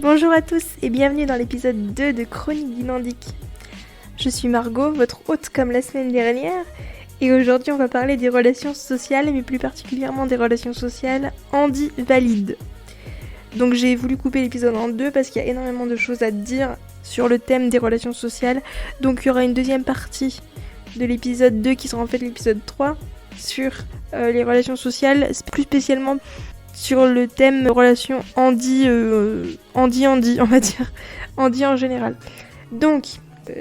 Bonjour à tous et bienvenue dans l'épisode 2 de Chronique Dynandique. Je suis Margot, votre hôte comme la semaine dernière, et aujourd'hui on va parler des relations sociales, mais plus particulièrement des relations sociales handi-valides. Donc j'ai voulu couper l'épisode en deux parce qu'il y a énormément de choses à dire sur le thème des relations sociales, donc il y aura une deuxième partie de l'épisode 2 qui sera en fait l'épisode 3 sur les relations sociales, plus spécialement sur le thème relations handi, on va dire, handi en général. Donc,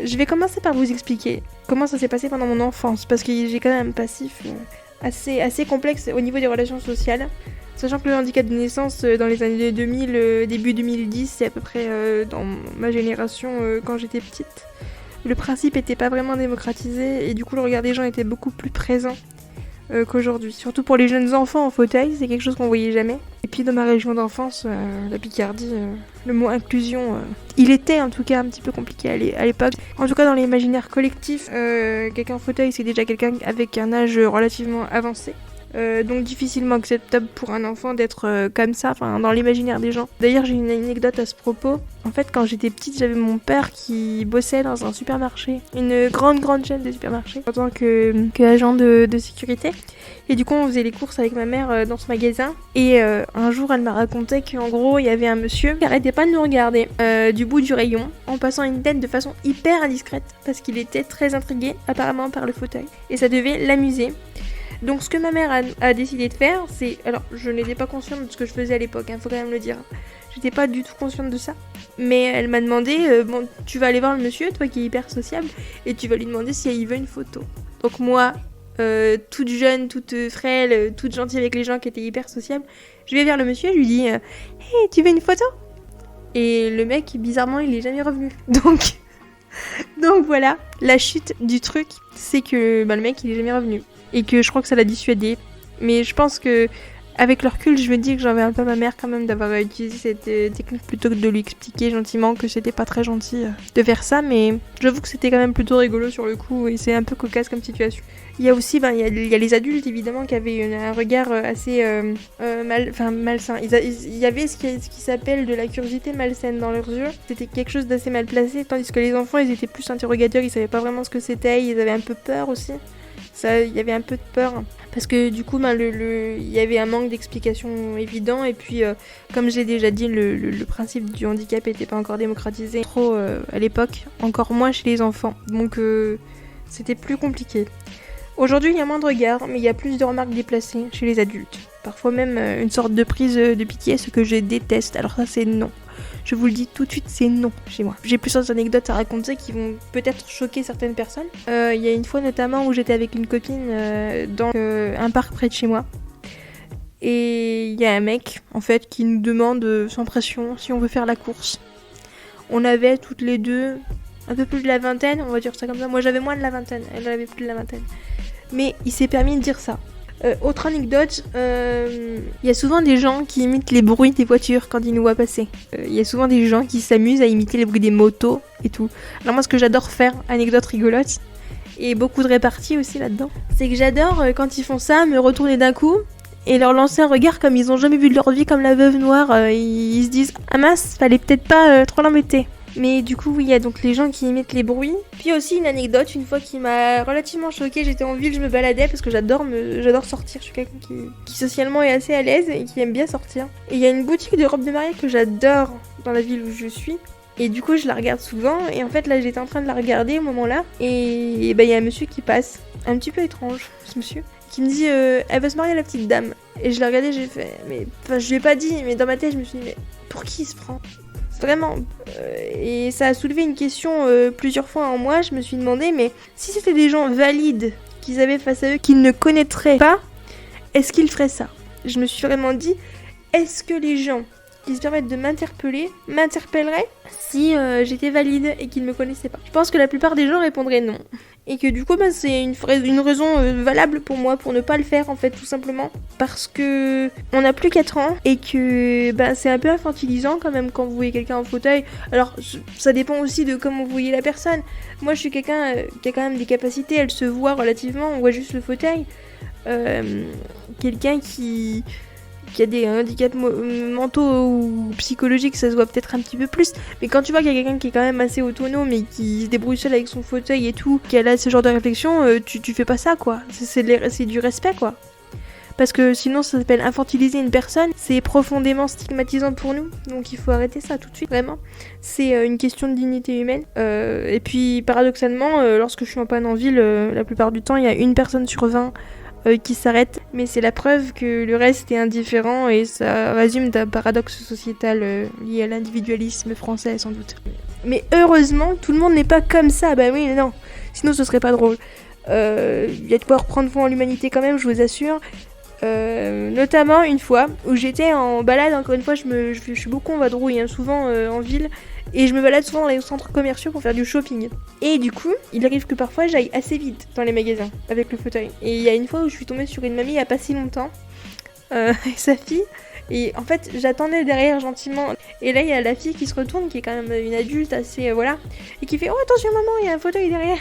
je vais commencer par vous expliquer comment ça s'est passé pendant mon enfance, parce que j'ai quand même un passif assez complexe au niveau des relations sociales. Sachant que le handicap de naissance dans les années 2000, début 2010, c'est à peu près dans ma génération quand j'étais petite. Le principe était pas vraiment démocratisé et du coup le regard des gens était beaucoup plus présent qu'aujourd'hui. Surtout pour les jeunes enfants en fauteuil, c'est quelque chose qu'on voyait jamais. Et puis dans ma région d'enfance, la Picardie, le mot inclusion, il était en tout cas un petit peu compliqué à l'époque. En tout cas dans l'imaginaire collectif, quelqu'un en fauteuil c'est déjà quelqu'un avec un âge relativement avancé. Donc difficilement acceptable pour un enfant d'être comme ça, dans l'imaginaire des gens. D'ailleurs j'ai une anecdote à ce propos. En fait quand j'étais petite j'avais mon père qui bossait dans un supermarché, une grande chaîne de supermarchés en tant qu'agent de sécurité. Et du coup on faisait les courses avec ma mère dans ce magasin. Et un jour elle m'a raconté qu'en gros il y avait un monsieur qui arrêtait pas de nous regarder du bout du rayon en passant une tête de façon hyper indiscrète parce qu'il était très intrigué apparemment par le fauteuil. Et ça devait l'amuser. Donc ce que ma mère a décidé de faire, c'est... Alors, je n'étais pas consciente de ce que je faisais à l'époque, faut quand même le dire. J'étais pas du tout consciente de ça. Mais elle m'a demandé, bon, tu vas aller voir le monsieur, toi qui es hyper sociable, et tu vas lui demander si il veut une photo. Donc moi, toute jeune, toute frêle, toute gentille avec les gens qui étaient hyper sociables, je vais vers le monsieur, je lui dis, hey, tu veux une photo ? Et le mec, bizarrement, il est jamais revenu. Donc voilà, la chute du truc, c'est que le mec, il est jamais revenu. Et que je crois que ça l'a dissuadé. Mais je pense que avec le recul, je me dis que j'avais un peu ma mère quand même d'avoir utilisé cette technique plutôt que de lui expliquer gentiment que c'était pas très gentil de faire ça. Mais j'avoue que c'était quand même plutôt rigolo sur le coup et c'est un peu cocasse comme situation. Il y a aussi, il y a les adultes évidemment qui avaient un regard assez malsain. Il y avait ce qui s'appelle de la curiosité malsaine dans leurs yeux. C'était quelque chose d'assez mal placé, tandis que les enfants, ils étaient plus interrogateurs, ils savaient pas vraiment ce que c'était, ils avaient un peu peur aussi. Il y avait un peu de peur parce que du coup il y avait un manque d'explication évident et puis comme j'ai déjà dit le principe du handicap n'était pas encore démocratisé trop à l'époque, encore moins chez les enfants, donc c'était plus compliqué. Aujourd'hui il y a moins de regards mais il y a plus de remarques déplacées chez les adultes, parfois même une sorte de prise de pitié, ce que je déteste. Alors ça c'est non. Je vous le dis tout de suite, c'est non chez moi. J'ai plusieurs anecdotes à raconter qui vont peut-être choquer certaines personnes. Il y a une fois notamment où j'étais avec une copine dans un parc près de chez moi. Et il y a un mec, en fait, qui nous demande sans pression si on veut faire la course. On avait toutes les deux un peu plus de la vingtaine, on va dire ça comme ça. Moi j'avais moins de la vingtaine, elle avait plus de la vingtaine. Mais il s'est permis de dire ça. Autre anecdote, il y a souvent des gens qui imitent les bruits des voitures quand ils nous voient passer. Il y a souvent des gens qui s'amusent à imiter les bruits des motos et tout. Alors moi ce que j'adore faire, anecdote rigolote, et beaucoup de réparties aussi là-dedans, c'est que j'adore quand ils font ça, me retourner d'un coup et leur lancer un regard comme ils ont jamais vu de leur vie, comme la veuve noire. Ils se disent « Ah mince, fallait peut-être pas trop l'embêter ». Mais du coup, oui, il y a donc les gens qui imitent les bruits. Puis aussi une anecdote, une fois qui m'a relativement choquée, j'étais en ville, je me baladais parce que j'adore sortir. Je suis quelqu'un qui socialement est assez à l'aise et qui aime bien sortir. Et il y a une boutique de robes de mariée que j'adore dans la ville où je suis. Et du coup, je la regarde souvent. Et en fait, là, j'étais en train de la regarder au moment-là. Et il y a un monsieur qui passe, un petit peu étrange, ce monsieur, qui me dit elle va se marier la petite dame. Et je l'ai regardé, j'ai fait je lui ai pas dit, mais dans ma tête, je me suis dit mais pour qui il se prend ? Vraiment. Et ça a soulevé une question plusieurs fois en moi. Je me suis demandé, mais si c'était des gens valides qu'ils avaient face à eux, qu'ils ne connaîtraient pas, est-ce qu'ils feraient ça ? Je me suis vraiment dit, est-ce que les gens qui se permettent de m'interpelleraient si j'étais valide et qu'ils ne me connaissaient pas ? Je pense que la plupart des gens répondraient non. Et que du coup, c'est une raison valable pour moi pour ne pas le faire, en fait, tout simplement. Parce que on n'a plus 4 ans et que c'est un peu infantilisant quand même quand vous voyez quelqu'un en fauteuil. Alors, ça dépend aussi de comment vous voyez la personne. Moi, je suis quelqu'un qui a quand même des capacités, elle se voit relativement, on voit juste le fauteuil. Quelqu'un qui qu'il y a des handicaps mentaux ou psychologiques, ça se voit peut-être un petit peu plus. Mais quand tu vois qu'il y a quelqu'un qui est quand même assez autonome et qui se débrouille seul avec son fauteuil et tout, qu'elle a ce genre de réflexion, tu fais pas ça, quoi. C'est du respect, quoi. Parce que sinon ça s'appelle infantiliser une personne, c'est profondément stigmatisant pour nous, donc il faut arrêter ça tout de suite, vraiment. C'est une question de dignité humaine. Et puis paradoxalement, lorsque je suis en panne en ville, la plupart du temps il y a une personne sur 20 qui s'arrête, mais c'est la preuve que le reste est indifférent et ça résume d'un paradoxe sociétal lié à l'individualisme français sans doute. Mais heureusement, tout le monde n'est pas comme ça, bah oui, non, sinon ce serait pas drôle. Il y a de quoi reprendre foi en l'humanité quand même, je vous assure. Notamment une fois où j'étais en balade, encore une fois je suis beaucoup en vadrouille, souvent en ville, et je me balade souvent dans les centres commerciaux pour faire du shopping. Et du coup, il arrive que parfois j'aille assez vite dans les magasins avec le fauteuil. Et il y a une fois où je suis tombée sur une mamie il y a pas si longtemps, et sa fille, et en fait j'attendais derrière gentiment, et là il y a la fille qui se retourne, qui est quand même une adulte assez, voilà, et qui fait « Oh attention maman, il y a un fauteuil derrière !»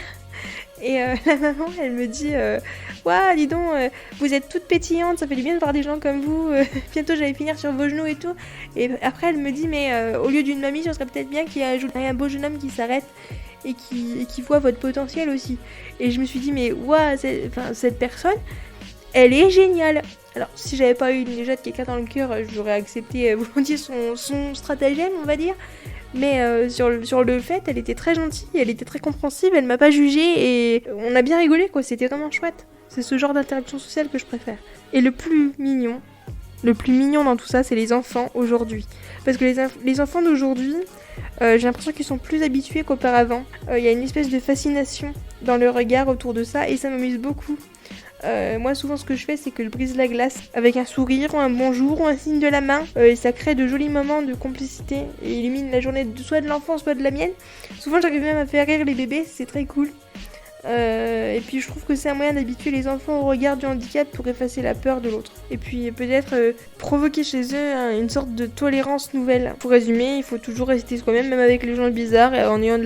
Et la maman, elle me dit Ouah, dis donc, vous êtes toute pétillante, ça fait du bien de voir des gens comme vous, bientôt j'allais finir sur vos genoux et tout. Et après, elle me dit Mais au lieu d'une mamie, ce serait peut-être bien qu'il y ait un beau jeune homme qui s'arrête et qui voit votre potentiel aussi. Et je me suis dit Mais ouah, cette personne, elle est géniale. Alors, si j'avais pas eu une légère quelqu'un dans le cœur, j'aurais accepté volontiers son stratagème, on va dire. Mais sur le fait, elle était très gentille, elle était très compréhensive, elle m'a pas jugée et on a bien rigolé, quoi, c'était vraiment chouette. C'est ce genre d'interaction sociale que je préfère. Et le plus mignon dans tout ça, c'est les enfants aujourd'hui. Parce que les enfants d'aujourd'hui, j'ai l'impression qu'ils sont plus habitués qu'auparavant. Il y a une espèce de fascination dans le regard autour de ça et ça m'amuse beaucoup. Moi souvent ce que je fais c'est que je brise la glace avec un sourire ou un bonjour ou un signe de la main et ça crée de jolis moments de complicité et illumine la journée soit de l'enfant soit de la mienne. Souvent j'arrive même à faire rire les bébés, c'est très cool. Et puis je trouve que c'est un moyen d'habituer les enfants au regard du handicap pour effacer la peur de l'autre. Et puis peut-être provoquer chez eux une sorte de tolérance nouvelle. Pour résumer, il faut toujours rester soi-même, même avec les gens bizarres, en ayant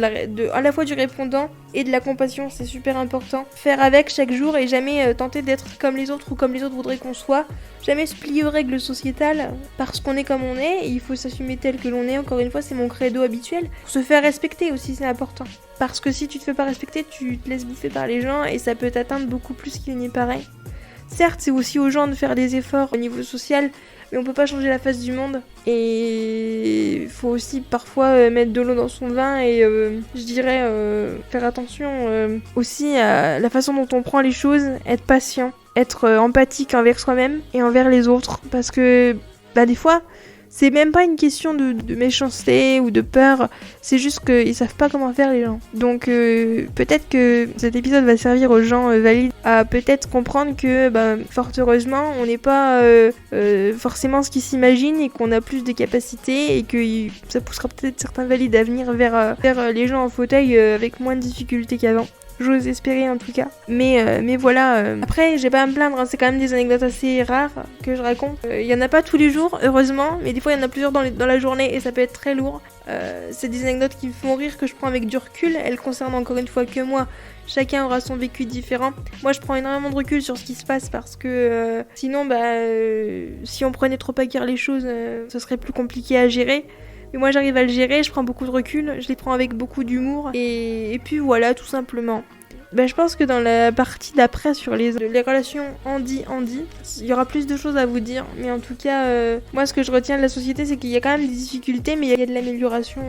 à la fois du répondant et de la compassion, c'est super important. Faire avec chaque jour et jamais tenter d'être comme les autres ou comme les autres voudraient qu'on soit. Jamais se plier aux règles sociétales parce qu'on est comme on est et il faut s'assumer tel que l'on est. Encore une fois, c'est mon credo habituel. Pour se faire respecter aussi, c'est important. Parce que si tu te fais pas respecter, tu te laisses bouffer par les gens et ça peut t'atteindre beaucoup plus qu'il n'y paraît. Certes, c'est aussi aux gens de faire des efforts au niveau social, mais on peut pas changer la face du monde. Et il faut aussi parfois mettre de l'eau dans son vin et je dirais faire attention aussi à la façon dont on prend les choses, être patient, être empathique envers soi-même et envers les autres. Parce que des fois, c'est même pas une question de méchanceté ou de peur, c'est juste qu'ils savent pas comment faire les gens. Donc peut-être que cet épisode va servir aux gens valides à peut-être comprendre que fort heureusement on n'est pas forcément ce qu'ils s'imaginent et qu'on a plus de capacités et que ça poussera peut-être certains valides à venir vers les gens en fauteuil avec moins de difficultés qu'avant. J'ose espérer en tout cas. Mais voilà. Après, j'ai pas à me plaindre, c'est quand même des anecdotes assez rares que je raconte. Il y en a pas tous les jours, heureusement, mais des fois il y en a plusieurs dans la journée et ça peut être très lourd. C'est des anecdotes qui me font rire, que je prends avec du recul. Elles concernent encore une fois que moi. Chacun aura son vécu différent. Moi, je prends énormément de recul sur ce qui se passe parce que sinon, si on prenait trop à cœur les choses, ce serait plus compliqué à gérer. Mais moi j'arrive à le gérer, je prends beaucoup de recul, je les prends avec beaucoup d'humour et puis voilà tout simplement. Je pense que dans la partie d'après sur les relations handi-handi, il y aura plus de choses à vous dire, mais en tout cas moi ce que je retiens de la société c'est qu'il y a quand même des difficultés mais il y a de l'amélioration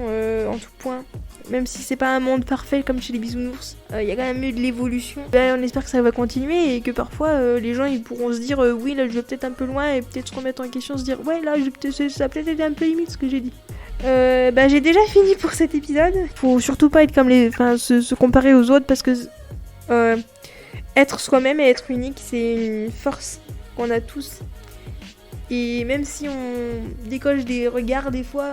en tout point. Même si c'est pas un monde parfait comme chez les bisounours, il y a quand même eu de l'évolution. On espère que ça va continuer et que parfois les gens ils pourront se dire oui là je vais peut-être un peu loin et peut-être se remettre en question, se dire ouais là ça a peut-être été un peu limite ce que j'ai dit. J'ai déjà fini pour cet épisode. Faut surtout pas être comme se comparer aux autres parce que être soi-même et être unique c'est une force qu'on a tous. Et même si on décoche des regards des fois,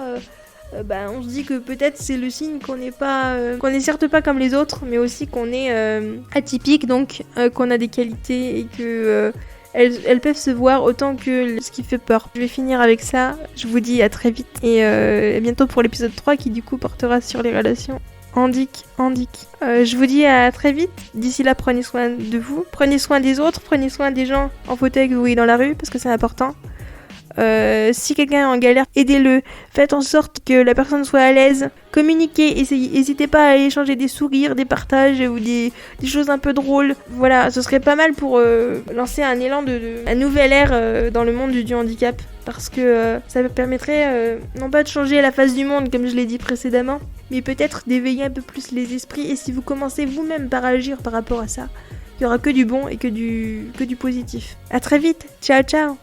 on se dit que peut-être c'est le signe qu'on est certes pas comme les autres, mais aussi qu'on est atypique, donc qu'on a des qualités et que elles peuvent se voir autant que ce qui fait peur. Je vais finir avec ça, je vous dis à très vite et à bientôt pour l'épisode 3 qui du coup portera sur les relations handic. Je vous dis à très vite, d'ici là prenez soin de vous, prenez soin des autres, prenez soin des gens en fauteuil que vous voyez dans la rue parce que c'est important. Si quelqu'un est en galère, aidez-le. Faites en sorte que la personne soit à l'aise. Communiquez, n'hésitez pas à échanger des sourires, des partages ou des choses un peu drôles. Voilà, ce serait pas mal pour lancer un élan un nouvel ère dans le monde du handicap. Parce que ça permettrait non pas de changer la face du monde comme je l'ai dit précédemment, mais peut-être d'éveiller un peu plus les esprits. Et si vous commencez vous-même par agir par rapport à ça, il n'y aura que du bon et que du positif. À très vite, ciao ciao.